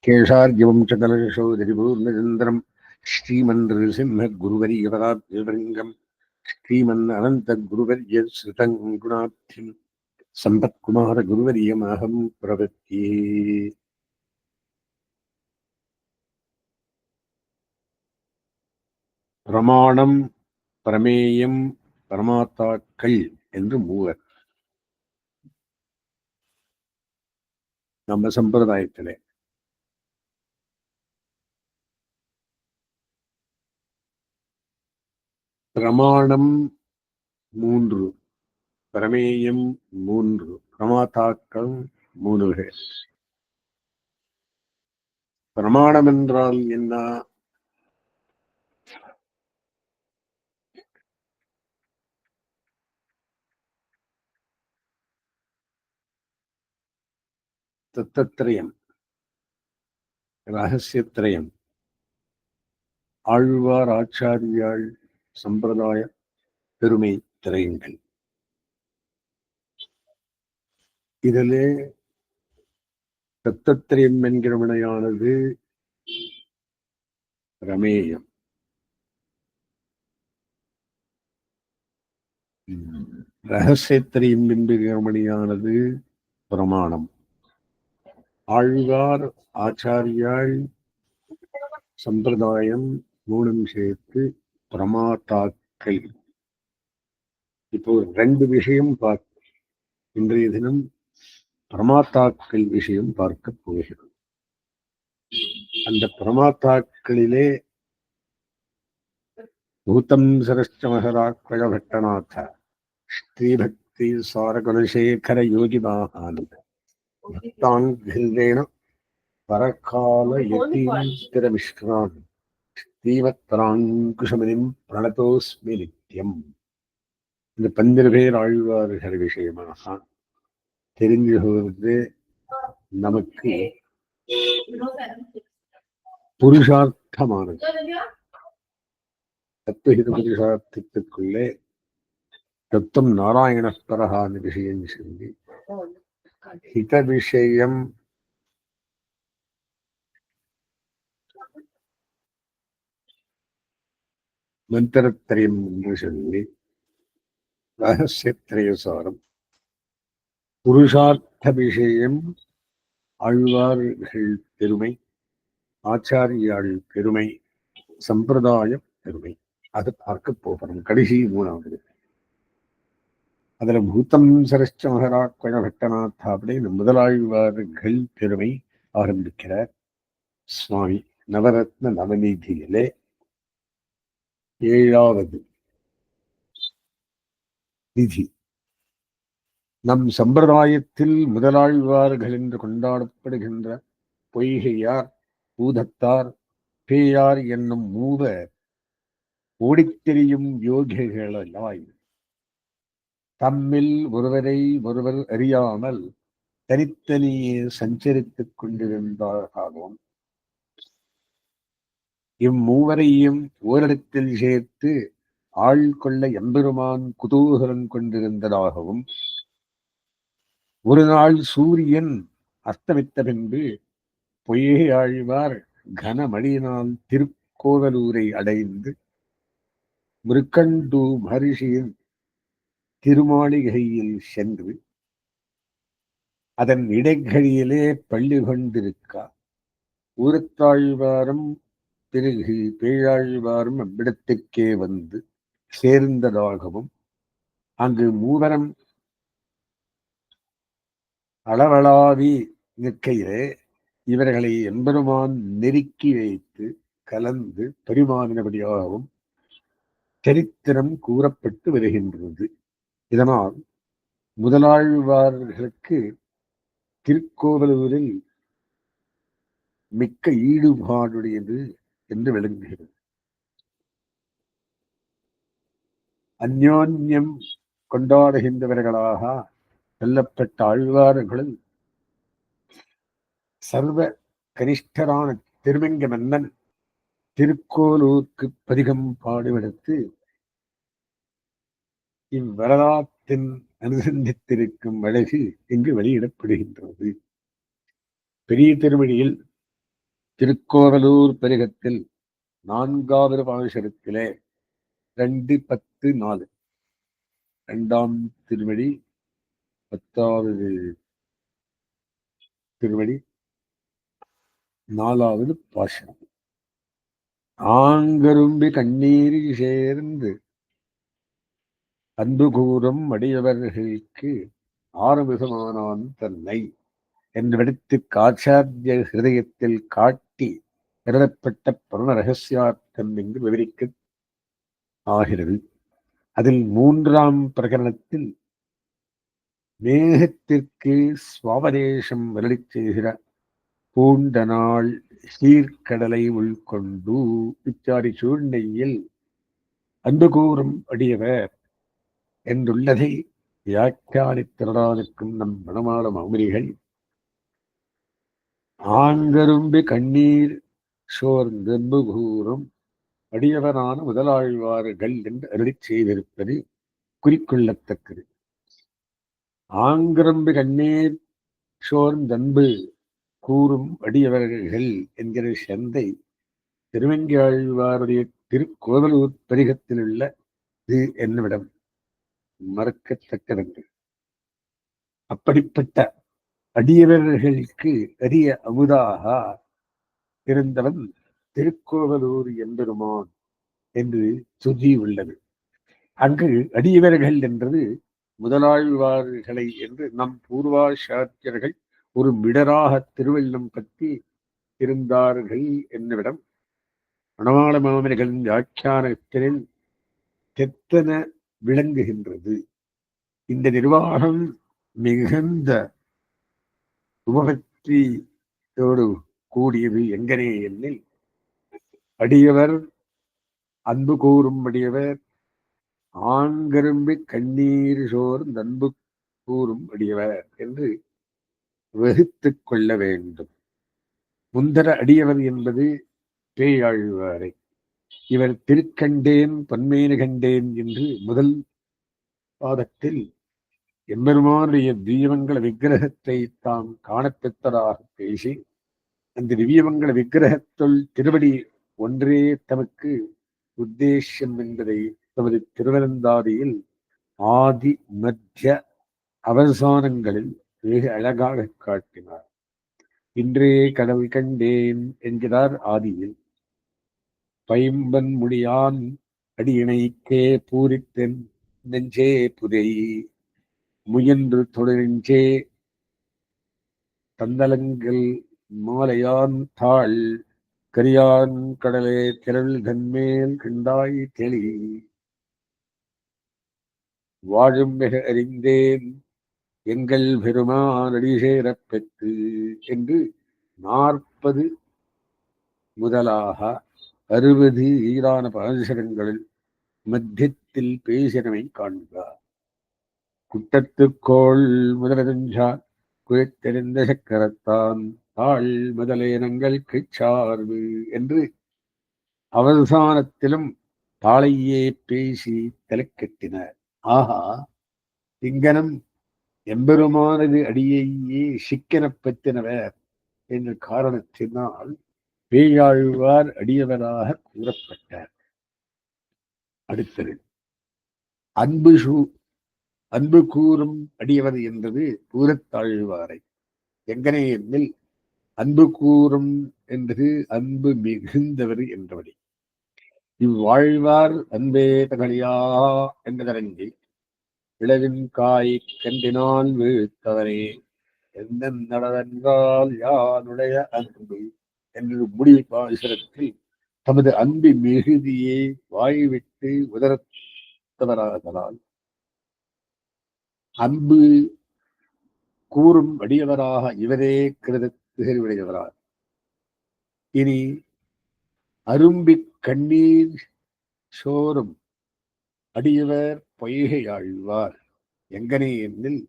கேஷார்ஜவம்சகலசோதரிபூர்ணச்சந்திரம் ஸ்ரீமன்றிருசிம்மகுருவரியபதாப்ஜலிங்கம் ஸ்ரீமன்னனந்தகுருவர்யஸ்ருதங்குணாப்திம் சம்பத்குமாரகுருவரியமஹம் பிரபத்யே. பிரமாணம், பிரமேயம், பரமாத்தாக்கள் என்று மூவர் நம்ம சம்பிரதாயத்திலே. பிரமாணம் 3, பிரமேயம் 3, பிரமாத்தாக்கள் 3 பேர். பிரமாணம் என்றால் என்ன? தத்தத்திரயம், ரகசியத்திரயம், ஆழ்வார் ஆச்சாரியாள் சம்பிரதாய பெருமை திரையங்கள். இதிலே தத்தத்திரயம் என்கிற வினையானது பிரமேயம், ரகசியத்திரயம் என்கிற வினையானது பிரமாணம். ஆழ்வார் ஆச்சாரியாள் சம்பிரதாயம் 3 சேர்த்து பிரமாதாக்கள். இப்போ 2 விஷயம் இன்றைய தினம் பிரமாத்தாக்கள் விஷயம் பார்க்க போகிறது. அந்த பிரமாத்தாக்களிலே பூதம் சரஸ்டமகராக்வய பட்டநாத ஸ்ரீபக்தி சாரகுலசேகர யோகிதானந்த பக்தாங்கிரேண பரகால யதீந்திர மிஸ்ரான் ஸ்ரீமத்ராங்குஷமணிம் பிரணதோஸ்மி நித்யம். இந்த 12 பேர் ஆழ்வார்கள் விஷயமாக தெரிந்து கொள்வது நமக்கு புருஷார்த்தமானது. தத்துவஹித புருஷார்த்தத்திற்குள்ளே தத்துவம் நாராயணஸ்பரகான விஷயம் சொல்லி ஹித விஷயம் மந்திரத்திரயம் என்று சொல்லி ரகசியத்திரயசாரம், புருஷார்த்த விஷயம் ஆழ்வார்கள் பெருமை, ஆச்சாரியாள் பெருமை, சம்பிரதாய பெருமை. அது பார்க்க போகிறோம். கடைசி 3வது. அதுல பூத்தம் சரஸ்ட மகராக்வய பட்டநாத் அப்படின்னு முதலாழ்வார்கள் பெருமை ஆரம்பிக்கிறார் சுவாமி. நவரத்ன நவநீதியிலே 7வது நிதி. நம் சம்பிரதாயத்தில் முதலாழ்வார்கள் என்று கொண்டாடப்படுகின்ற பொய்கையார், பூதத்தார், பேயார் என்னும் 3 ஓடித்தெரியும் யோகிகளாய் தம்மில் ஒருவரை ஒருவர் அறியாமல் தனித்தனியே சஞ்சரித்துக் கொண்டிருந்தாகவும் இம்மூவரையும் ஓரிடத்தில் சேர்த்து ஆள் கொள்ள எம்பெருமான் குதூகலம் கொண்டிருந்ததாகவும், ஒரு நாள் சூரியன் அஸ்தமித்த பின்பு பொய்கை ஆழ்வார் கனமழையினால் திருக்கோவலூரை அடைந்து மிருக்கண்டு மகரிஷியின் திருமாளிகையில் சென்று அதன் இடைக்கழியிலே பள்ளி கொண்டிருக்க ஊரத்தாழ்வாரும் பிறகு பேயாழ்வாரும் அவ்விடத்துக்கே வந்து சேர்ந்ததாகவும், அங்கு மூவரம் அளவளாவி நிற்கையிலே இவர்களை எம்பெருமான் நெருக்கி வைத்து கலந்து பரிமாறினபடியாகவும் சரித்திரம் கூறப்பட்டு வருகின்றது. இதனால் முதலாழ்வார்களுக்கு திருக்கோவலூரில் மிக்க ஈடுபாடுடையது என்று விளங்குகிறது. அந்யோன்யம் கொண்டாடுகின்றவர்களாக சொல்லப்பட்ட ஆழ்வார்களும் சர்வ கனிஷ்டரான திருமங்க மன்னன் திருக்கோலூருக்கு பதிகம் பாடுபடுத்து இவ்வரலாற்றின் அனுசந்தித்திருக்கும் அழகு இங்கு வெளியிடப்படுகின்றது. பெரிய திருமணியில் திருக்கோவலூர் பெருகத்தில் 4வது பாசுரத்திலே 2-10-4 2ஆம் திருமணி 10வது திருமணி 4வது பாசுரம். ஆங்கரும்பி கண்ணீர் சேர்ந்து அன்பு கூறும் அடியவர்களுக்கு ஆறுமுகமானான் தன்னை என்றெடுத்து காச்சாரிய ஹிருதயத்தில் காட்டி எழுதப்பட்ட பரண ரகசியார்த்தம் என்று விவரிக்க ஆகிறது. அதில் 3ஆம் பிரகரணத்தில் மேகத்திற்கு சுவாபதேசம் வரலி செய்கிற பூண்ட நாள் சீர்கடலை உள்கொண்டு இச்சாரி சூழ்நிலையில் அன்பு கூறும் அடியவர் என்றுள்ளதை வியாக்கியானித்திரடானுக்கும் நம் மணமாள மாமுனிகள் ஆங்கரும்பி கண்ணீர் சோர்ந்து அன்பு கூறும் அடியவரான முதலாழ்வார்கள் என்று அருளிச் செய்திருப்பது குறிக்கொள்ளத்தக்கது. ஆங்கரும்பி கண்ணீர் சோர்ந்தன்பு கூறும் அடியவர்கள் என்கிற சந்தை திருவெங்கியாழ்வாருடைய திருக்கோவலூர் பதிகத்தில் உள்ள இது என்னவிடம் மறக்கத்தக்கதன்று. அப்படிப்பட்ட அடியவர்களுக்கு அரிய அமுதாக இருந்தவன் திருக்கோவலூர் எம்பெருமான் என்று சுதி உள்ளது. அங்கு அடியவர்கள் என்றது முதலாழ்வார்களை என்று நம் பூர்வாச்சாரியர்கள் ஒரு மிடராக திருவள்ளம் பற்றி இருந்தார்கள் என்னவிடம் மணவாள மாமனிகளின் வியாக்கியானத்தில் தெத்தன விளங்குகின்றது. இந்த நிர்வாகம் மிகுந்த உபபக்தியோடு கூடியது எங்கனே எண்ணில் அடியவர் அன்பு கூறும் அடியவர் ஆங்கரும்பி கண்ணீர் சோர்ந்து அன்பு கூறும் அடியவர் என்று வகுத்துக் கொள்ள வேண்டும். முந்தர அடியவர் என்பது பேயாழ்வாரை. இவர் திருக்கண்டேன் பன்மேனு கண்டேன் என்று முதல் பாதத்தில் எம்பெருமானுடைய திவ்யமங்கள விக்கிரகத்தை தாம் காணப்பெற்றதாக பேசி அந்த திவ்யமங்கள விக்கிரகத்துள் திருவடி ஒன்றே தமக்கு உத்தேசியம் என்பதை தமது திருவனந்தாதியில் ஆதி மத்திய அவசானங்களில் மிக அழகாக காட்டினார். இன்றே கடவுள் கண்டேன் என்கிறார் ஆதியில். பைம்பன் முடியான் அடியினைக்கே பூரித்தென் நெஞ்சே புதை முயன்று தொடரின்றே தந்தலங்கள் மாலையான் தாள் கரியான் கடலே திரள் தன்மேல் கண்டாய் தெளி வாழும் மிக அறிந்தேன் எங்கள் பெருமான் அடிசேரப் பெற்று என்று 40 முதலாக 60 ஈரான பாசுரங்களில் மத்தியத்தில் பேசினமை காண்பார். குட்டத்துக்கோள் முதலெஞ்சார் குழைத்தெறிந்த சக்கரத்தான் தாள் முதலேனங்களுக்கு சார்பு என்று அவசானத்திலும் தாளையே பேசி தலைக்கட்டினார். ஆகா, இங்கனம் எம்பெருமானது அடியையே சிக்கனப் பெற்றினவர் என்ற காரணத்தினால் பேயாழ்வார் அடியவராக கூறப்பட்டார். அடுத்தது அன்பு கூறும் அடியவர் என்பது பூரத்தாழ்வாரை. எங்கனே என்னில் அன்பு கூறும் என்பது அன்பு மிகுந்தவர் என்றபடி. இவ்வாழ்வார் அன்பே தகழியா என்பதரங்கி இளவின் காய் கண்டினால் வீழ்த்தவரே எந்த நடவென்றால் யானுடைய அன்பு என்று முடிவு பாசுரத்தில் தமது அன்பு மிகுதியை வாய்விட்டு உதரத்தவராதலால் அன்பு கூறும் அடியவராக இவரே கிருதத்துகையுடையவரார். இனி அரும்பி கண்ணீர் சோறும் அடியவர் பொய்கையாழ்வார் எங்கனே என்னில்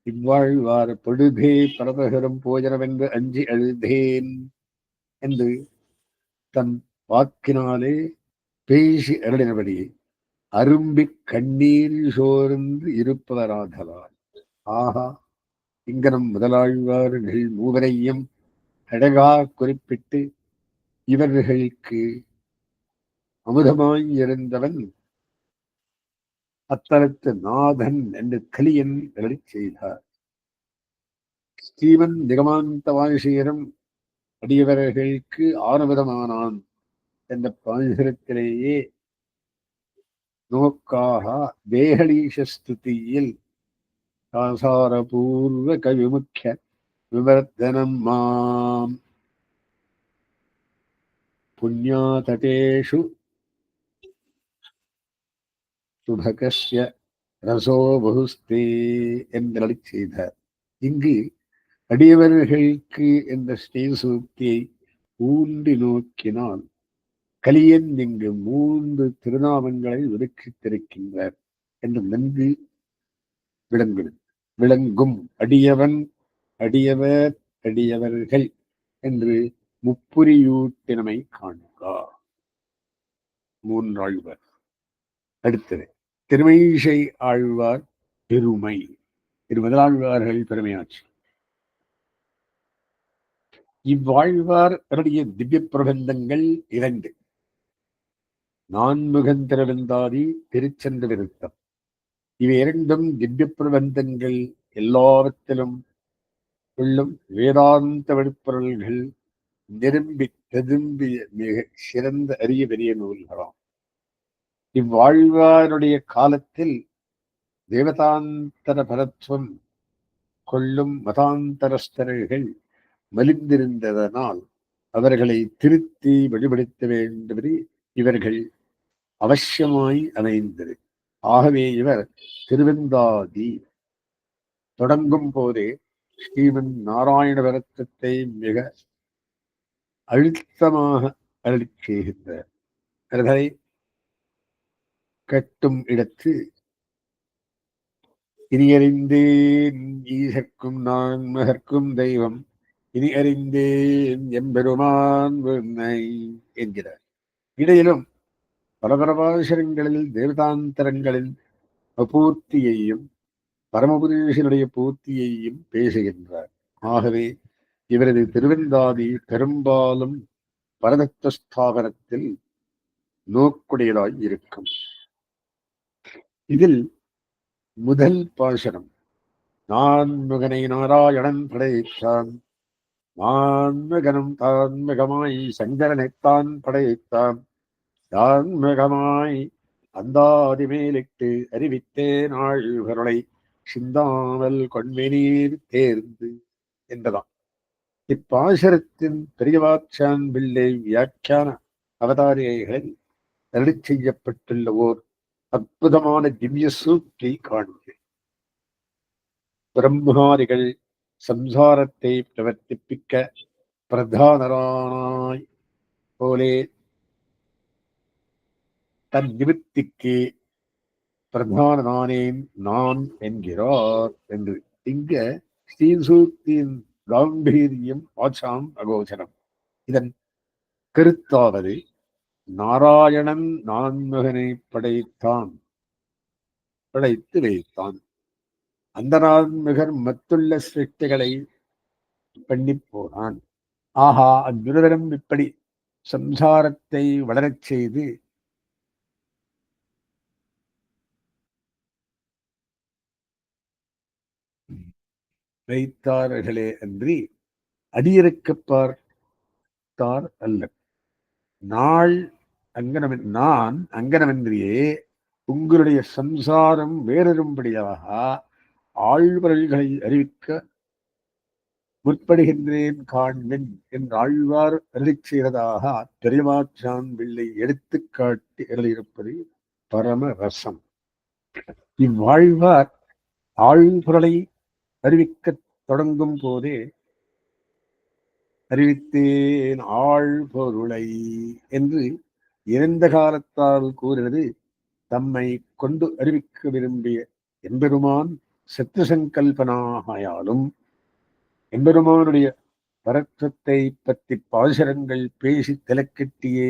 இவ்வாழ்வார் பொழுதே பரமகரம் போஜனவென்று அஞ்சி அழுதேன் என்று தன் வாக்கினாலே பேசி அருளினபடி அரும்பி கண்ணீர் சோர்ந்து இருப்பவராதலால் ஆகா, இங்கனம் முதலாழ்வார்கள் மூவரையும் அழகா குறிப்பிட்டு இவர்களுக்கு அமுதமாய் இருந்தவன் அத்தலத்து நாதன் என்று கலியன் அருளி செய்தார். ஸ்ரீமன் நிகமாந்த வாசியரும் அடியவர்களுக்கு ஆரம்பமானான் என்ற பாசுரத்திலேயே நோக்காக தேகலீஷஸ்துதியில் ஆசாரபூர்வ கவிமுக்கிய விவர்த்தனம் மாம் புண்ணியாதடேஷு சுபகஸ்ய ரசோ பகுஸ்தே என்றளி செய்தார். இங்கு அடியவர்களுக்கு என்ற ஸ்ரீசூக்தியை ஊன்றி நோக்கினால் கலியன் இங்கு 3 திருநாமங்களை ஒதுக்கித்திருக்கின்றார் என்று நன்கு விளங்கும். அடியவன், அடியவர், அடியவர்கள் என்று முப்புரியூட்டினமை காண்க. 3 ஆழ்வார். அடுத்தது திருமயிசை ஆழ்வார் பெருமை. திருமதலாழ்வார்கள் பெருமையாச்சு. இவ்வாழ்வார் திவ்ய பிரபந்தங்கள் 2. நான்முகன் திருவெந்தாதி, திருச்செந்த விருத்தம். இவை 2ம் திவ்ய பிரபந்தங்கள். எல்லாவற்றிலும் உள்ளும் வேதாந்த வெளிப்பொருள்கள் நிரம்பி ததும்பிய மிக சிறந்த அரிய பெரிய நூல்களாம். இவ்வாழ்வாருடைய காலத்தில் தேவதாந்தர பரத்துவம் கொள்ளும் மதாந்தரஸ்தர்கள் மலிந்திருந்ததனால் அவர்களை திருத்தி வழிபடுத்த வேண்டுவது இவர்கள் அவசியமாய் அமைந்தது. ஆகவே இவர் திருவெந்தாதி தொடங்கும் போதே ஸ்ரீமன் நாராயண பரத்தத்தை மிக அழுத்தமாக அருளி செய்கின்றார். அதை கட்டும் இடத்து இனி அறிந்தேன் ஈசர்க்கும் நான் மகர்க்கும் தெய்வம் இனி அறிந்தேன் எம்பெருமான் என்கிறார். இடையிலும் பரபரபாசரங்களில் தேவதாந்தரங்களின் அபூர்த்தியையும் பரமபுருஷனுடைய பூர்த்தியையும் பேசுகின்றார். ஆகவே இவரது திருவெந்தாதி பெரும்பாலும் பரதத்துவ ஸ்தாபனத்தில் நோக்குடையதாய் இருக்கும். இதில் முதல் பாசனம் நான்முகனை நாராயணன் படைத்தான், நான்முகனும் தான்முகமாய் சங்கரனைத்தான் படைத்தான், தான்முகமாய் அந்தாதி மேலிட்டு அறிவித்தேன் ஆழ்வருளை சிந்தாமல் கொன்மெனீர் தேர்ந்து என்றதாம். இப்பாசரத்தின் பெரியவாச்சான் பிள்ளை வியாக்கியான அவதாரிகைகளில் அருளி செய்யப்பட்டுள்ள ஓர் அற்புதமான திவ்ய சூக்தி காண்க. பிரம்மாதிகள் சம்சாரத்தை பிரவர்த்திப்பிக்க பிரதானரானாய் போலே தன் நிமித்திக்கு பிரதானதானேன் நான் என்கிறார் என்று. இங்க ஸ்ரீசூக்தியின் காம்பீரியம் ஆச்சாம் அகோச்சரம். இதன் கருத்தாவது நாராயணன் நான்முகனை படைத்து வைத்தான். அந்த நான்முகர் மத்துள்ள சிருஷ்டிகளை பண்ணி போனான். ஆஹா, அத்ருதரம் இப்படி சம்சாரத்தை வளரச் செய்து வைத்தார்களே அன்றி அடியிருக்க பார்த்தார் அல்ல. நாள் அங்கனவன் நான் அங்கனவன்றியே உங்களுடைய சம்சாரம் வேறொரும்படியாக ஆழ்வர்களை அறிவிக்க முற்படுகின்றேன் காண்பென் என்று ஆழ்வார் அருளி செய்ததாக பெரியவாச்சான் பிள்ளை எடுத்துக்காட்டி அருளியிருப்பது பரம ரசம். இவ்வாழ்வார் ஆழ்பொருளை அறிவிக்க தொடங்கும் போதே அறிவித்தேன் ஆழ்பொருளை என்று இறந்த காலத்தால் கூறுவது தம்மை கொண்டு அறிவிக்க விரும்பிய எம்பெருமான் சத்து சங்கல்பனாயாலும் எம்பெருமானுடைய பரத்வத்தை பற்றி பாசுரங்கள் பேசி தலைக்கட்டியே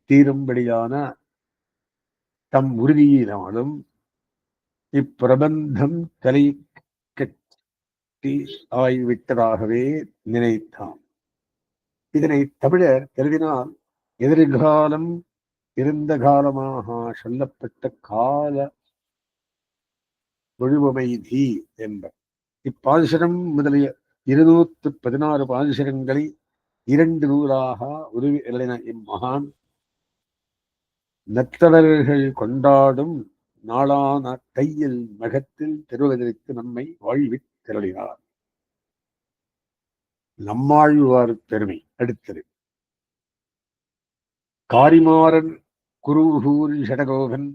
தீரும்படியான தம் உறுதியினாலும் இப்பிரபந்தம் தலை கட்டி ஆய்விட்டதாகவே நினைத்தான். இதனை தமிழர் கருதினால் எதிர்காலம் இருந்த காலமாக சொல்லப்பட்ட கால ஒழுவமைதி என்பர். இப்பாசுரம் முதலிய 216 பாசுரங்களை 2 நூலாக உருவி எழுதின இம்மகான் நத்தவர்கள் கொண்டாடும் நாளான தையில் மகத்தில் திருவதற்கு நம்மை வாழ்வித் திரளினார். நம்மாழ்வார் பெருமை. அடுத்தது காரிமாறன் குருகூர் ஷடகோபன்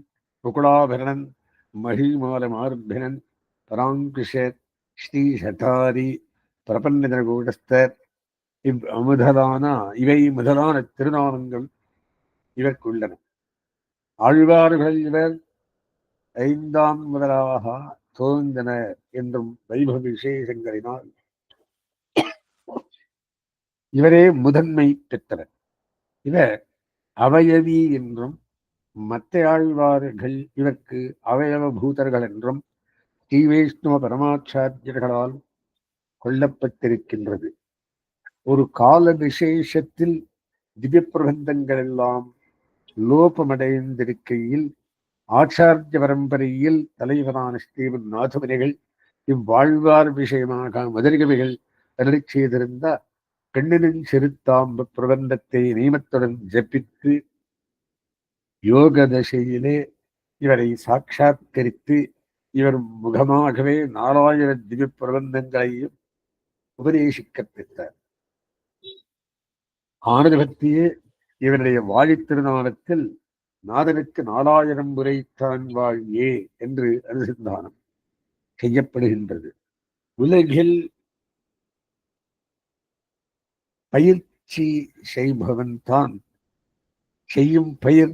முகுலாபரணன் மகிமால மார்பினன் பராங்குஷர் ஸ்ரீ சதாரி பிரபந்தன கூடஸ்தர் இவை முதலான திருநாமங்கள் இவர்க்குள்ளன. ஆழ்வார்கள் இவர் 5ஆம் முதலாக தோன்றனர் என்றும் வைபவ விசேஷங்களினால் இவரே முதன்மை பெற்றவர். இவர் அவயவி என்றும் மற்ற ஆழ்வார்கள் இவருக்கு அவயவ பூதர்கள் என்றும் ஸ்ரீ வைஷ்ணவ பரமாச்சாரியர்களால் கொல்லப்பட்டிருக்கின்றது. ஒரு கால விசேஷத்தில் திவ்ய பிரபந்தங்கள் எல்லாம் லோபமடைந்திருக்கையில் ஆச்சாரிய பரம்பரையில் தலைவரான ஸ்ரீமன் நாதமுனிகள் இவ்வாழ்வார் விஷயமாக மதுரகவிகள் அருளி செய்திருந்த கண்ணினின் சிறுத்தாம்பு பிரபந்தத்தை நியமத்துடன் ஜப்பித்து யோக தசையிலே இவரை சாட்சாத்கரித்து இவர் முகமாகவே 4000 திவ்ய பிரபந்தங்களையும் உபதேசிக்கப் பெற்றார். ஆனந்தபக்தியே இவருடைய வாழி திருநாமத்தில் நாதனுக்கு 4000 முறைத்தான் வாழியே என்று அனுசந்தானம் செய்யப்படுகின்றது. உலகில் பயிற்சி செய்பவன் தான் செய்யும் பயிர்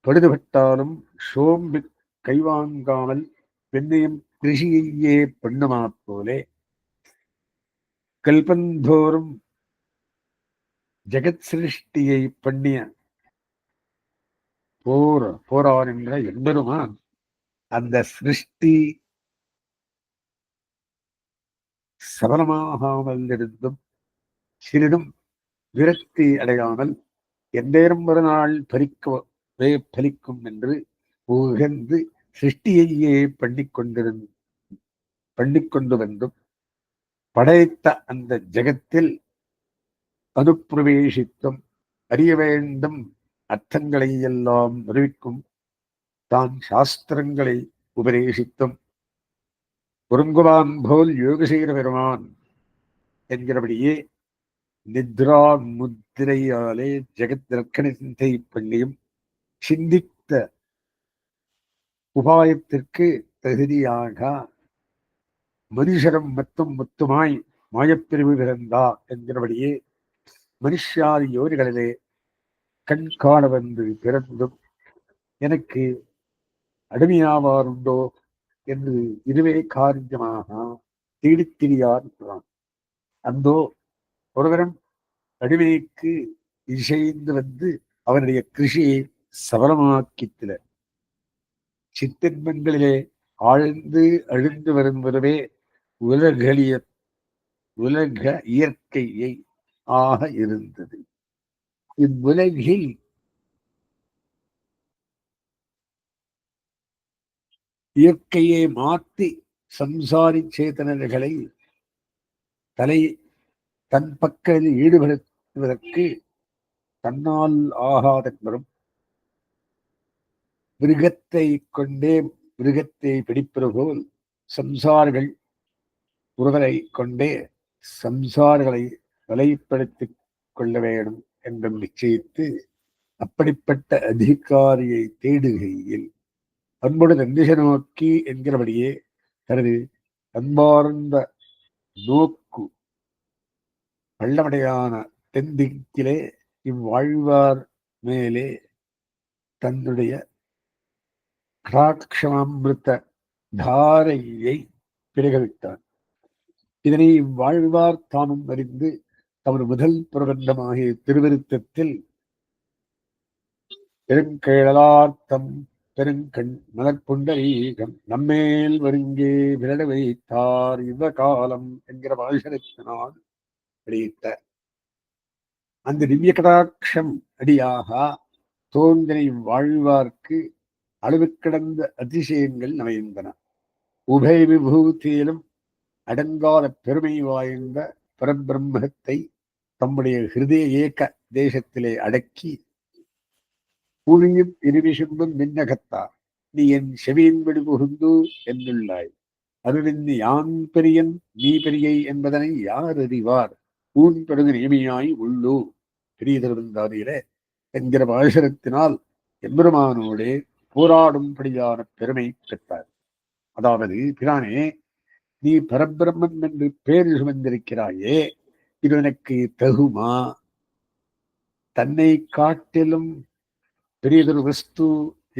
படுதுபட்டாலும் சோம்பு கைவாங்காமல் பெண்ணையும் கிருஷியையே பெண்ணுமா போலே கல்பந்தோறும் ஜெகத் சிருஷ்டியை பண்ணிய போரான் என்ற எம்பெருமான் அந்த சிருஷ்டி சபலமாகாமல் இருந்தும் சிறிதும் விரக்தி அடையாமல் எந்தேரும் ஒரு நாள் பலிக்கும் என்று உகந்து சிருஷ்டியையே பண்ணிக்கொண்டு வந்தும் படைத்த அந்த ஜெகத்தில் அனுப்பிரவேசித்தும் அறிய வேண்டும் அர்த்தங்களை எல்லாம் அறிவிக்கும் தான் சாஸ்திரங்களை உபதேசித்தும் ஒருங்குவான் போல் யோக செய்கிற பெருமான் என்கிறபடியே நித்ரா முத்திரையாலே ஜெகத் ரக்கணத்தை பண்ணியும் சிந்தித்த உபாயத்திற்கு தகுதியாக மனுஷரம் மொத்தமாய் மாயப்பிரிவு பிறந்தா என்கிறபடியே மனுஷாதி யோனிகளிலே கண் காண வந்து பிறந்தும் எனக்கு அடிமையாவாருண்டோ என்று இதுவே காரியமாக தேடித்திரியார். அந்தோ ஒருவரும் அடிமைக்கு இசைந்து வந்து அவனுடைய கிருஷியை சபலமாக்கித்தில சித்தின்பங்களிலே ஆழ்ந்து அழிந்து வருவதுவே உலக இயற்கையை ஆக இருந்தது. இவ்வுலகில் இயற்கையை மாற்றி சம்சாரி சேதனர்களை தன் பக்கத்தில் ஈடுபடுத்துவதற்கு தன்னால் ஆகாதவரும் மிருகத்தை கொண்டே மிருகத்தை பிடிப்பது போல் சம்சாரிகள் ஒருவரை கொண்டே சம்சாரிகளை வலைப்படுத்திக் கொள்ள வேண்டும் என்று நிச்சயித்து அப்படிப்பட்ட அதிகாரியை தேடுகையில் அன்போடு நந்திச நோக்கி என்கிறபடியே தனது அன்பார்ந்த நோக்கு பள்ளமடையான தென்திக்கிலே இவ்வாழ்வார் மேலே தன்னுடைய கடாட்சமாமிருத்த தாரையை பிறகவிட்டார். இதனை இவ்வாழ்வார் தானும் அறிந்து தமது முதல் பிரபந்தமாகிய திருவிருத்தத்தில் பெருங்கேளார்த்தம் பெருங்கண் மலர்புண்டரீகம் நம்மேல் வருங்கே விரட வைத்தார் இவ காலம் என்கிற பாஷரத்தினால் வெளியிட்ட அந்த திவ்ய கடாட்சம் அடியாக தோன்றி வாழ்வார்க்கு அளவு கடந்த அதிசயங்கள் அமைந்தன. உபய விபூதியிலும் அடங்காத பெருமை வாய்ந்த பரபிரம்மத்தை தம்முடைய ஹிருதய ஏக தேசத்திலே அடக்கி புவியும் இருவிசும்பும் மின்னகத்தார் நீ என் செவியின் விடு புகுந்து என்னுள்ளாய். அருளின் யான் பெரியன் நீ பெரியை என்பதனை யார் அறிவார் ஊன் பெருகு நேமியாய் உள்ளூ. பெரிய திருவந்தாதியில என்கிற பாசுரத்தினால் எம்பெருமானோடே போராடும்படியான பெருமை பெற்றார். அதாவது பிரானே, நீ பரபிரம்மன் என்று பேர் சுமந்திருக்கிறாயே, இது எனக்கு தகுமா? தன்னை காட்டிலும் பெரியதொரு வஸ்து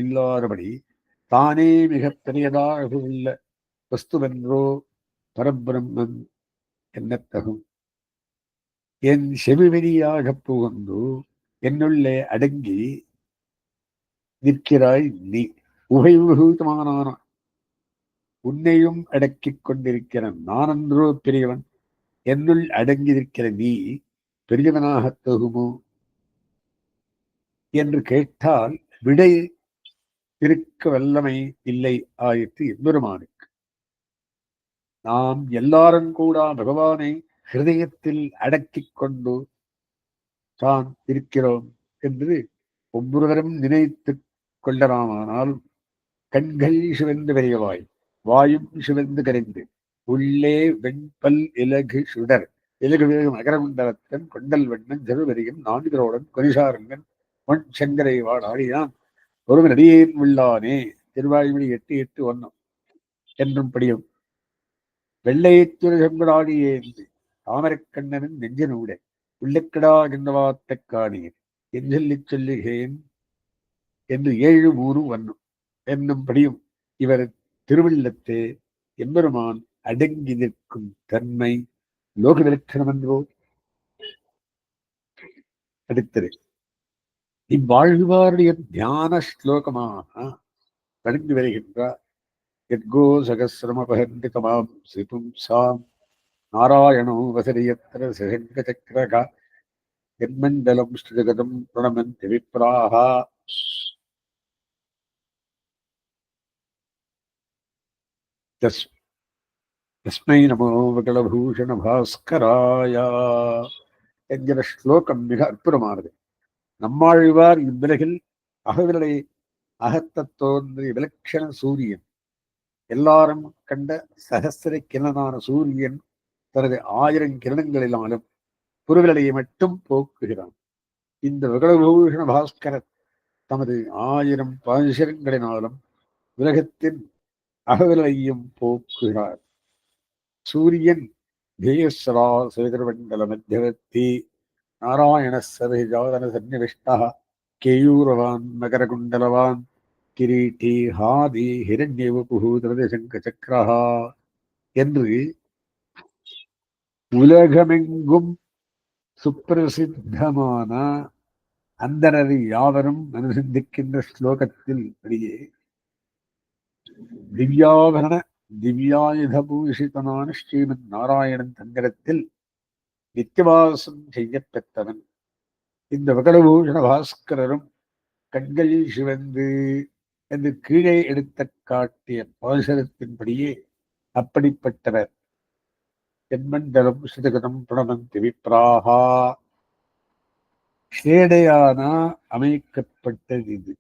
இல்லாதபடி தானே மிக பெரியதாக உள்ள வஸ்துவென்றோ பரபிரம்மன் என்னத்தகும்? என் செவிவெளியாக புகுந்து என்னுள்ளே அடங்கி நிற்கிறாய் நீ. உபயோகமானான உன்னையும் அடக்கிக் கொண்டிருக்கிற நானன்றோ பெரியவன்? என்னுள் அடங்கி நிற்கிற நீ பெரியவனாக தகுமோ என்று கேட்டால் விடை இருக்க வல்லமை இல்லை ஆயிற்று எம்பெருமானுக்கு. நாம் எல்லாரும் கூட பகவானை ஹிருதயத்தில் அடக்கிக் கொண்டு தான் இருக்கிறோம் என்று ஒவ்வொருவரும் நினைத்து கொள்ளலாமானால் கண்கள் சிவந்து பெரியவாய், வாயும் சிவந்து கரைந்து, உள்ளே வெண்பல் இலகு சுடர் இலகு வேகம் அகரகுண்டலத்தன் கொண்டல் வண்ணன் ஜெருவரியும் நான்கரோடன் கொரிசாரங்கன் மண் செங்கரை வாடாடியான் ஒருவன் அடியேன் உள்ளானே. திருவாய்மொழி 8:8 என்றும் படியும். வெள்ளையத்துறை செம்படாடியேந்து தாமரக்கண்ணனின் நெஞ்சனூட உள்ளக்கடா கிண்ணவாத்த காணீர் என் சொல்லிச் சொல்லுகிறேன் என்று 7:3 என்னும் படியும். இவர் திருவள்ளத்தே எம்பெருமான் அடங்கி நிற்கும் தன்மை லோக விலட்சணம் என்றோ. அடுத்தது இவ்வாழ்வாருடைய தியான ஸ்லோகமாக வழங்கி வருகின்றார். எத்கோ சகசிரமபகந்தி தமாம் சிபும்சாம் நாராயணோ வசரியத்திர சசங்க சக்கரகா என்மண்டலம் ஸ்ருஜகதம் பிரணமந்தி விப்ராஹா. தஸ்மை நமோ வகலபூஷண பாஸ்கராயா என்கிற ஸ்லோகம் மிக அற்புதமானது. நம்மாழ்வார் இவ்வுலகில் அகவிரலை அகத்த தோன்றிய விலட்சண சூரியன், எல்லாரும் கண்ட சகசிர கிரணனான சூரியன் தனது 1000 கிரணங்களினாலும் புறவிரலையை மட்டும் போக்குகிறான். இந்த வகலபூஷண பாஸ்கரர் தமது 1000 பாசுரங்களினாலும் உலகத்தின் அகவிரலையும் போக்குகிறார். சூரியன் தேயஸ்வரா சேகரமண்டல மத்தியவர்த்தி நாராயண சதேஜாதன சன்னிவிஷ்டா கேயூரவான் மகரகுண்டலவான் கிரீட்டி ஹாதி ஹிரண்யவபுதரசங்க சக்கரஹா என்று உலகமெங்கும் சுப்பிரசித்தமான அந்தரர் யாவரும் அனுசந்திக்கின்ற ஸ்லோகத்தில் படியே திவ்யாபரண திவ்யாயுத பூஷிதனான ஸ்ரீமன் நாராயணன் தங்கரத்தில் நித்தியவாசம் செய்யப் பெற்றவன். இந்த வகலபூஷண பாஸ்கரரும் கண்கள் சிவந்து என்று கீழே எடுத்த காட்டிய பாசுரத்தின்படியே அப்படிப்பட்டவர். என்மண்டலம் ஸ்ருதகதம் பிரணமந்தி விப்ராஹா. சேடையானா அமைக்கப்பட்டது இது.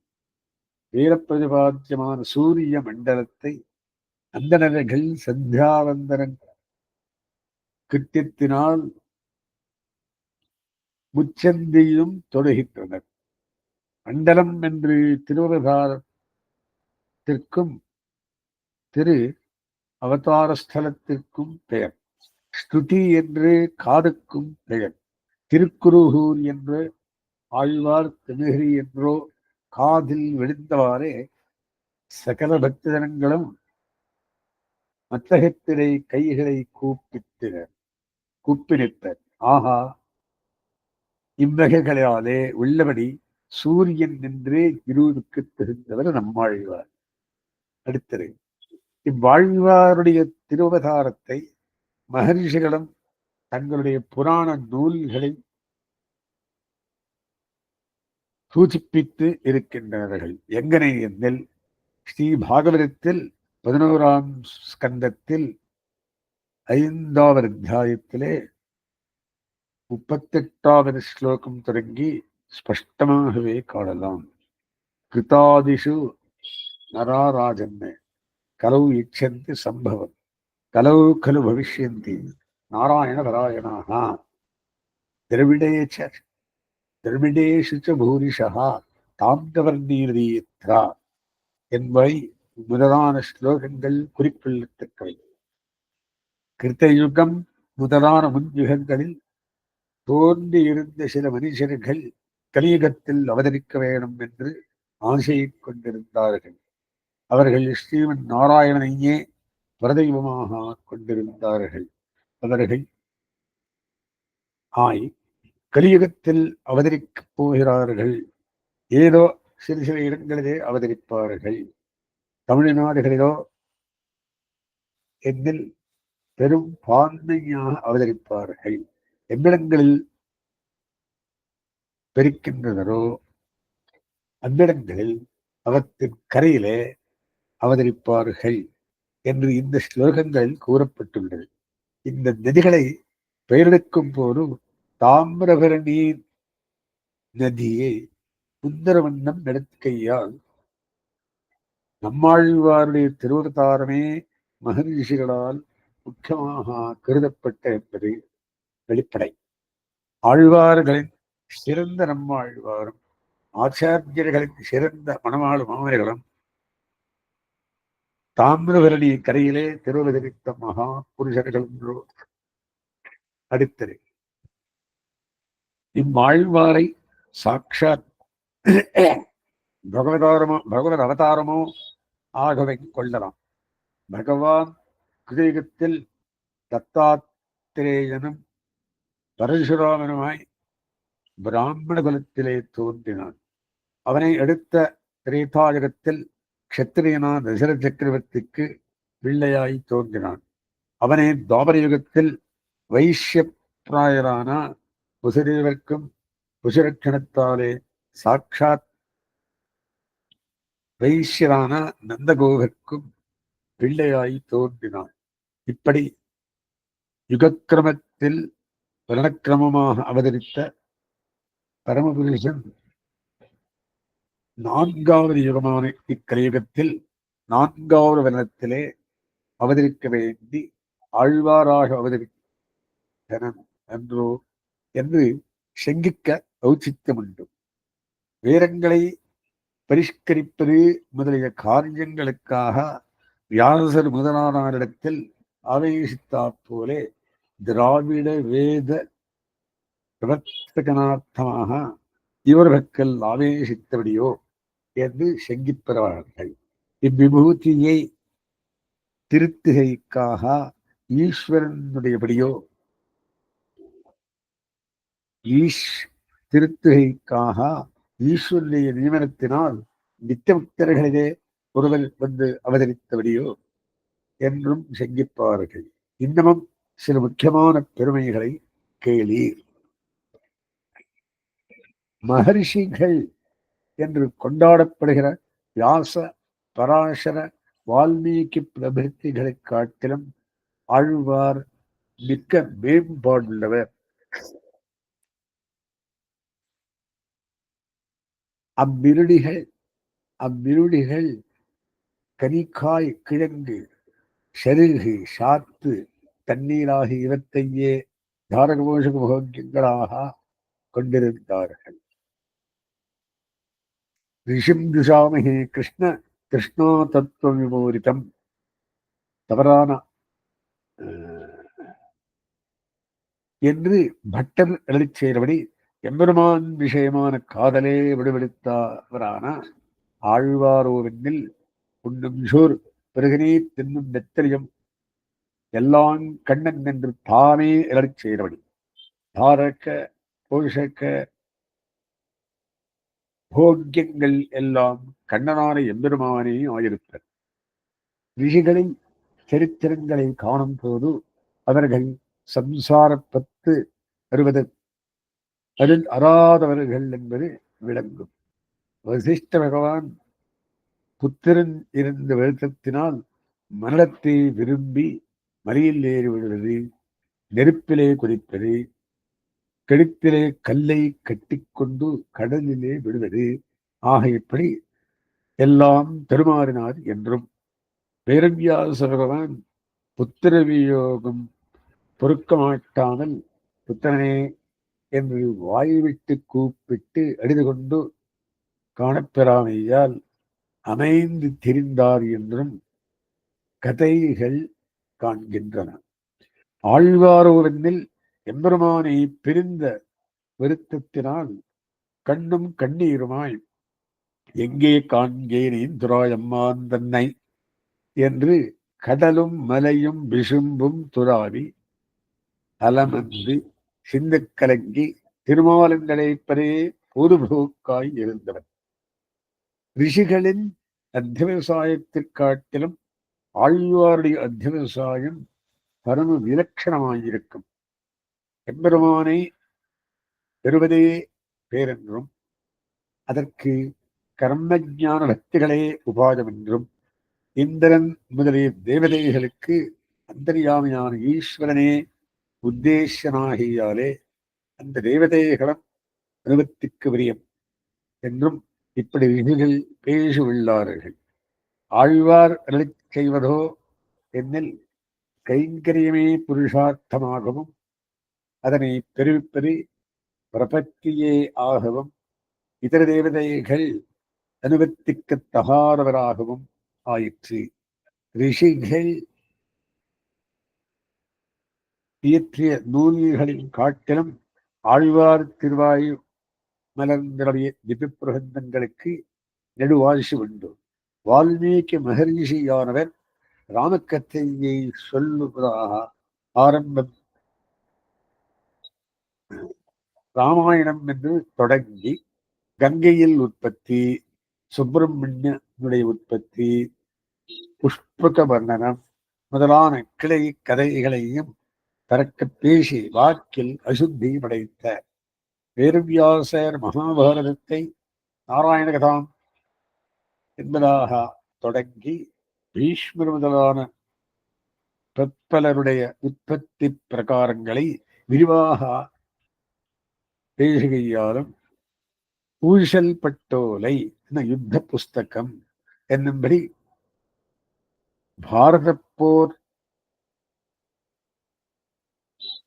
வீரப்பிரதிபாத்தியமான சூரிய மண்டலத்தை அந்தணர்கள் சந்தியாவந்தனங்கள் கிருத்தியத்தினால் முச்சந்தியும் தொடுகின்றனர். மண்டலம் என்று திருவதாரத்திற்கும் திரு அவதாரஸ்தலத்திற்கும் பெயர். ஸ்ருதி என்று காதுக்கும் பெயர். திருக்குருகூர் என்று ஆழ்வார் திருநகிரி என்றோ காதில் விழுந்தவாறே சகல பக்தஜனங்களும் மத்தகத்திரை கைகளை கூப்பி நிற்பர். ஆஹா, இவ்வகைகளாலே உள்ளபடி சூரியன் என்றே இருவருக்கு தெரிந்தவர் நம்மாழ்வார். அடுத்தது இவ்வாழ்வாருடைய திருவதாரத்தை மகர்ஷிகளும் தங்களுடைய புராண நூல்களை சூச்சிப்பித்து இருக்கின்றனர்கள். எங்கனை என்னில் ஸ்ரீ பாகவதத்தில் 11ஆம் ஸ்கந்தத்தில் 5வது அத்தியாயத்திலே 38வது ஸ்லோகம் தொடங்கி ஸ்பஷ்டமாகவே காணலாம். கிருதாதிஷு நராராஜன்ன கலவு இச்சந்தி சம்பவம் கலவு கலு பவிஷ்யந்தி நாராயண பராயணாக திரவிடேஷு ச பூரிஷா தாந்தவர்ணீரீத்ரா என்பவை முதலான ஸ்லோகங்கள் குறிப்பிடத்தக்கவை. கிருத்தயுகம் முதலான முன்யுகங்களில் தோன்றியிருந்த சில மனுஷர்கள் கலியுகத்தில் அவதரிக்க வேண்டும் என்று ஆசையை கொண்டிருந்தார்கள். அவர்கள் ஸ்ரீமன் நாராயணனையே பிரதெய்வமாக கொண்டிருந்தார்கள். அவர்கள் கலியுகத்தில் அவதரிக்கப் போகிறார்கள். ஏதோ சில சில இடங்களிலே அவதரிப்பார்கள். தமிழ்நாடுகளிலோ என்னில் பெரும் பான்மையாக அவதரிப்பார்கள். எவ்விடங்களில் பெருக்கின்றனரோ அவ்விடங்களில் அவற்றின் கரையிலே அவதரிப்பார்கள் என்று இந்த ஸ்லோகங்களில் கூறப்பட்டுள்ளது. இந்த நதிகளை பெயரெடுக்கும் போது தாமிரபரணி நதியை சுந்தரவண்ணம் நடக்கையால் நம்மாழ்வாருடைய திருவதாரமே மகரிஷிகளால் முக்கியமாக கருதப்பட்ட என்பது வெளிப்படை. ஆழ்வார்களின் சிறந்த நம்மாழ்வாரும் ஆச்சாரியர்களின் சிறந்த மணவாள மாமனிகளும் தாமிரபரணி கரையிலே திருவதரித்த மகா புருஷர்கள் அடுத்தது. இம்மாழ்வாரை சாட்சாத் பகவத் அவதாரமோ ஆகவே கொள்ளலாம். பகவான் கிருதயுகத்தில் தத்தாத்திரேயனும் பரசுராமனுமாய் பிராமண குலத்திலே தோன்றினான். அவனை அடுத்த திரேதாயுகத்தில் க்ஷத்திரியனான தசரத சக்கரவர்த்திக்கு பிள்ளையாய் தோன்றினான். அவனே துவாபர யுகத்தில் வைஷ்ய பிராயரான புசரேவர்க்கும் புசரட்சணத்தாலே சாட்சாத் வைஷ்யரான நந்தகோகர்க்கும் பிள்ளையாய் தோன்றினான். இப்படி யுகக்கிரமத்தில் வர்ணக்கிரமமாக அவதரித்த பரமபுருஷன் 4வது யுகமான இக்கலியுகத்தில் 4வது வர்ணத்திலே அவதரிக்க வேண்டி ஆழ்வாராக அவதரித்தனன் என்றோ என்று செங்கிக்க ஔச்சித்யம் உண்டு. வேதங்களை பரிஷ்கரிப்பது முதலிய காரியங்களுக்காக வியாசர் முதலானவரிடத்தில் ஆவேசித்தாற் போலே திராவிட வேத பிரவர்த்தகனார்த்தமாக இவர்கள் ஆவேசித்தபடியோ என்று செங்கிப்பெறுவார்கள். இவ்விபூதியை திருத்துகைக்காக ஈஸ்வரனுடையபடியோ திருத்துகைக்காக ஈஸ்வரனுடைய நியமனத்தினால் நித்தியமுக்தர்களிலே ஒருவர் வந்து அவதரித்தபடியோ என்றும் செங்கிப்பார்கள். இன்னமும் சில முக்கியமான பெருமைகளை கேளீர். மகர்ஷிகள் என்று கொண்டாடப்படுகிற வியாச, பராசர, வால்மீகி பிரபுத்திகளை காட்டிலும் ஆழ்வார் மிக்க மேம்பாடுள்ளவர். அவ்விருடிகள் கனிக்காய், கிழங்கு, சருகு, சாத்து, தண்ணீராகி இவற்றையே தாரகபோஷக போக்கியங்களாக கொண்டிருந்தார்கள். ரிஷிம் துஷாமகே கிருஷ்ணா தத்துவ விமோரிதம் தவறான என்று பட்டர் எழுதிச் செய்தபடி எம்பெருமான் விஷயமான காதலே விடுவிடுத்தவரான ஆழ்வாரோவென்னில் உண்ணும் சோர் பிறகனே தின்னும் நெத்தரியம் எல்லாம் கண்ணன் என்று தானே எழுதிச் செய்தபடி தாரக போஷக போக்கியங்கள் எல்லாம் கண்ணனான எம்பெருமானே ஆயிருப்பர். ரிஷிகளின் சரித்திரங்களை காணும் போது அவர்கள் சம்சாரப்பத்து வருவது அதில் அறாதவர்கள் என்பது விளங்கும். வசிஷ்ட பகவான் புத்திரன் இருந்த வருத்தத்தினால் மரணத்தை விரும்பி மலையில் ஏறி விடுவது, நெருப்பிலே குதிப்பது, கழுத்திலே கல்லை கட்டிக்கொண்டு கடலிலே விடுவது ஆகியபடி எல்லாம் பெருமாறினார் என்றும், வேதவியாச பகவான் புத்திர வியோகம் பொறுக்க மாட்டாமல் புத்திரனே என்று வாய்விட்டு கூப்பிட்டு அடிது கொண்டு காணப்பெறாமையால் அமைந்து திரிந்தார் என்றும் கதைகள் காண்கின்றன. ஆழ்வாரோவென்னில் எம்பெருமானை பிரிந்த வருத்தத்தினால் கண்ணும் கண்ணீருமாய் எங்கே காண்கேனேன் துராயம்மான் தன்னை என்று கடலும் மலையும் விசும்பும் துறாவி அலமந்து சிந்து கலங்கி திருமாலங்களைப்பரே பொதுபோக்காய் இருந்தவர். ரிஷிகளின் அத்தியவசாயத்திற்காட்டிலும் ஆழ்வாருடைய அத்தியவசாயம் பரம விலட்சணமாயிருக்கும். எம்பெருமானை பெறுவதே பேரென்றும் அதற்கு கர்மஜான பக்திகளே உபாயம் என்றும் இந்திரன் முதலிய தேவதைகளுக்கு அந்தர்யாமியான ஈஸ்வரனே உத்தேசனாகியாலே அந்த தேவதைகளும் அனுபத்திக்கு விரியம் என்றும் இப்படி விதிகள் பேசுள்ளார்கள். ஆழ்வார் அருளி செய்வதோ என்னில் கைங்கரியமே புருஷார்த்தமாகவும் அதனை பெருவிப்பது பிரபத்தியே ஆகவும் இதர தேவதைகள் அனுபத்திக்கு தகாதவராகவும் ஆயிற்று. ரிஷிகள் இயற்றிய நூல்களின் காட்டிலும் ஆழ்வார் திருவாயு மலர்ந்தடைய திவ்ய பிரபந்தங்களுக்கு நெடுவாசி உண்டு. வால்மீகி மகரிஷியானவர் ராமக்கத்தையை சொல்லுவதாக ஆரம்பம் ராமாயணம் என்று தொடங்கி கங்கையில் உற்பத்தி, சுப்பிரமணியனுடைய உற்பத்தி, புஷ்பக வர்ணனம் முதலான கிளை கதைகளையும் தரக்க பேசி வாக்கில் அசுத்தி படைத்த வேதவியாசர் மகாபாரதத்தை நாராயண கதாம் என்பதாக தொடங்கி பீஷ்மர் முதலான பற்பலருடைய உற்பத்தி பிரகாரங்களை விரிவாக பேசுகையாலும் ஊசல் பட்டோலை என யுத்த புஸ்தகம் என்னும்படி பாரத போர்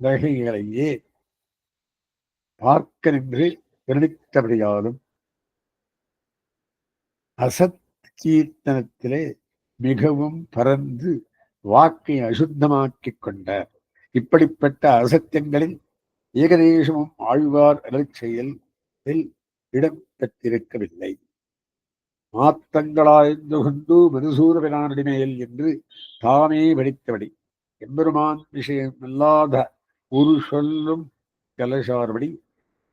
வகைகளையே பார்க்க நின்று வருணித்தபடியாலும் அசத் கீர்த்தனத்திலே மிகவும் பரந்து வாக்கை அசுத்தமாக்கிக் கொண்டார். இப்படிப்பட்ட அசத்தியங்களில் ஏகதேசமும் ஆழ்வார் அருள் செயலில் இடம் பெற்றிருக்கவில்லை. மாத்தங்களாய்ந்து கொண்டு மதுசூரபிரானடிமேல் என்று தாமே படித்தபடி எம்பெருமான் விஷயம் இல்லாத ஒரு சொல்லும் கலசார்படி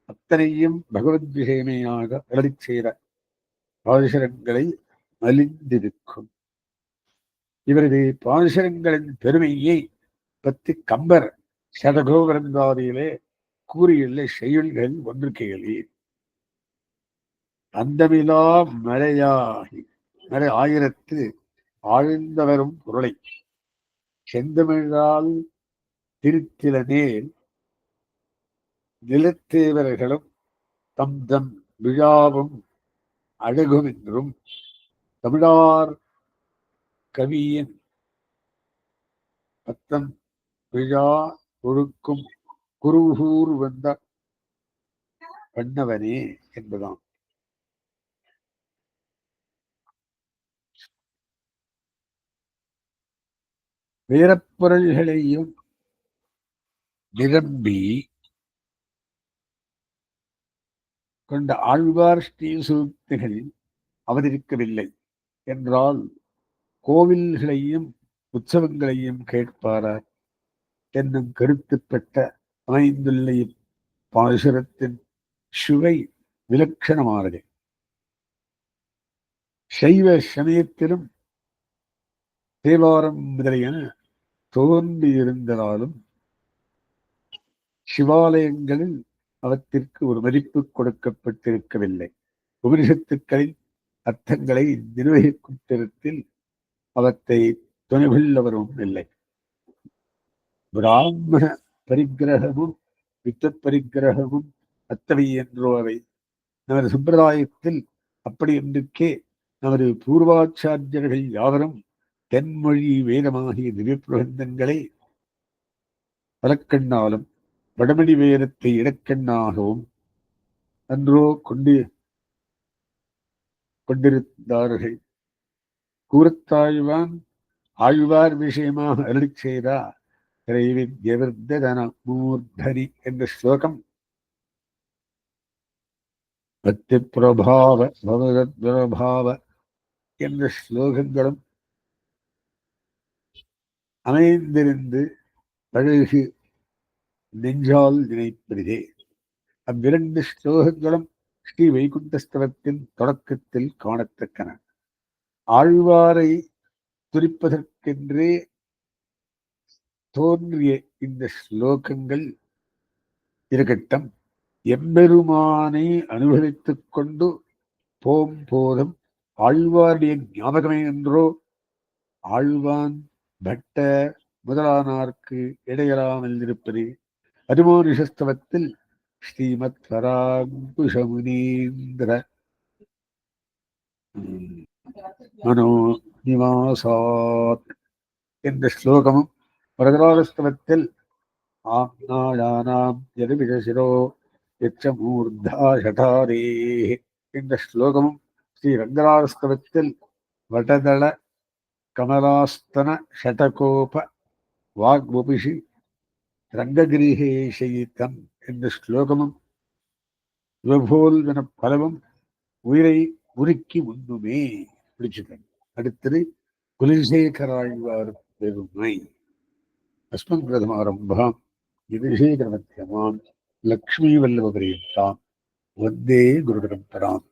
அத்தனையும் பகவத் விஷயமையாக அருளி செய்த பாசுரங்களை மலிந்திருக்கும். இவரது பாசுரங்களின் பெருமையை பற்றி கம்பர் சடகோபரந்தாதியிலே கூறியுள்ள செய்யுள்கள் ஒன்று கேளீர். அந்தமிலா மழையாகி மழை ஆயிரத்து ஆழ்ந்தவரும் பொருளை செந்தமிழால் திருத்தில நேர் நிலத்தேவர்களும் தம் தம் விழாவும் அழகும் என்றும் தமிழார் கவியின் பத்தம் விழா ஒழுக்கும் குருகூர் வந்த பண்ணவனே என்பதாம். வேறப்பொருள்களையும் நிரம்பி கொண்ட ஆழ்வார் ஸ்ரீ சூக்திகளில் அவதரிக்கவில்லை என்றால் கோவில்களையும் உற்சவங்களையும் கேட்பாரார் என்னும் கருத்து பெற்ற அமைந்துள்ள பாசுரத்தின் சுவை விலட்சணமானது. சைவ சமயத்திலும் தேவாரம் முதலியன தோன்றியிருந்ததாலும் சிவாலயங்களில் அவற்றிற்கு ஒரு மதிப்பு கொடுக்கப்பட்டிருக்கவில்லை. உபனிஷத்துக்களின் அர்த்தங்களை நிர்வகிக்கும் தரத்தில் அவற்றை துணைகொள்ளவரும் இல்லை. பிராமண பரிகிரகமும் வித்வத் பரிகிரகமும் அத்தவை என்றோ அவை. நமது சம்பிரதாயத்தில் அப்படி என்றுக்கே நமது பூர்வாச்சாரியர்கள் யாவரும் தென்மொழி வேதமாகிய திவ்ய பிரபந்தங்களை வலக்கண்ணாலும் வடமொழி வேதத்தை இடக்கண்ணாகவும் அன்றோ கொண்டிருந்தார்கள். கூறத்தாழ்வான் ஆழ்வார் விஷயமாக அருளி செய்தா திரைவித்யவர்தன மூர்தனி என்ற ஸ்லோகம் பக்தி பிரபாவ பகவத்பிரபாவ என்ற ஸ்லோகங்களும் அமைந்திருந்து பழகு நெஞ்சால் நினைப்பதே. அவ்விரண்டு ஸ்லோகங்களும் ஸ்ரீ வைகுண்டஸ்தவத்தின் தொடக்கத்தில் காணத்தக்கன. ஆழ்வாரை துரிப்பதற்கென்றே தோன்றிய இந்த ஸ்லோகங்கள் இருக்கட்டும், எம்பெருமானை அனுபவித்துக் கொண்டு போதும் ஆழ்வாருடைய ஞாபகமே என்றோ ஆழ்வான் பட்ட முதலானார்க்கு இடையலாமல் இருப்பது. அதிமோனிஷஸ்தவத்தில் ஸ்ரீமத் பராங்குஷமுனீந்திர மனோ நிவாசாத் என்ற ஸ்லோகமும், வரதராஜஸ்தவத்தில் ஆம்நாயானாம் யதுவிதசிரோ யச்சமூர்தா ஷடாரே என்ற ஸ்லோகமும், ஸ்ரீ ரங்கராஜஸ்தவத்தில் வடதள கமலாஸ்தன ஷடகோப வாக்வபிஷி ரங்ககிரீஷயித்தம் என்ற ஸ்லோகமும் யுவபோல்வன பலவும் உயிரை உருக்கி உண்ணுமே பிடிச்சுட்டேன். அடுத்தது குலசேகராழ்வார் பெருமை. அஸ்மத் பிரதமாரம்பாம் யுதிஷேகரமத்தியமாம் லக்ஷ்மீ வல்லபபரியந்தாம் வந்தே குரு பரம்பராம்.